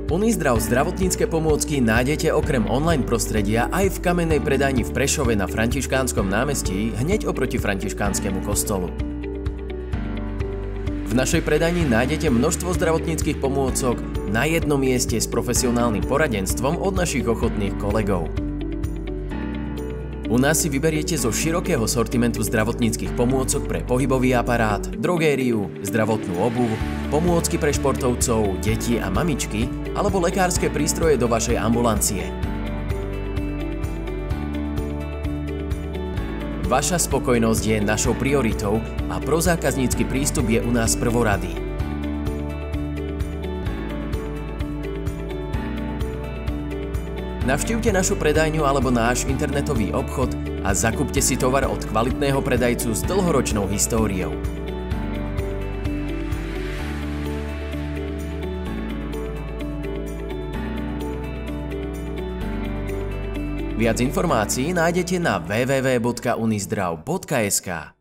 Unizdrav zdravotnícke pomôcky nájdete okrem online prostredia aj v kamennej predajni v Prešove na Františkánskom námestí hneď oproti Františkánskemu kostolu. V našej predajni nájdete množstvo zdravotníckych pomôcok na jednom mieste s profesionálnym poradenstvom od našich ochotných kolegov. U nás si vyberiete zo širokého sortimentu zdravotníckych pomôcok pre pohybový aparát, drogériu, zdravotnú obuv, pomôcky pre športovcov, deti a mamičky alebo lekárske prístroje do vašej ambulancie. Vaša spokojnosť je našou prioritou a prozákaznícky prístup je u nás prvoradý. Navštívte našu predajňu alebo náš internetový obchod a zakúpte si tovar od kvalitného predajcu s dlhoročnou históriou. Viac informácií nájdete na www.unizdrav.sk.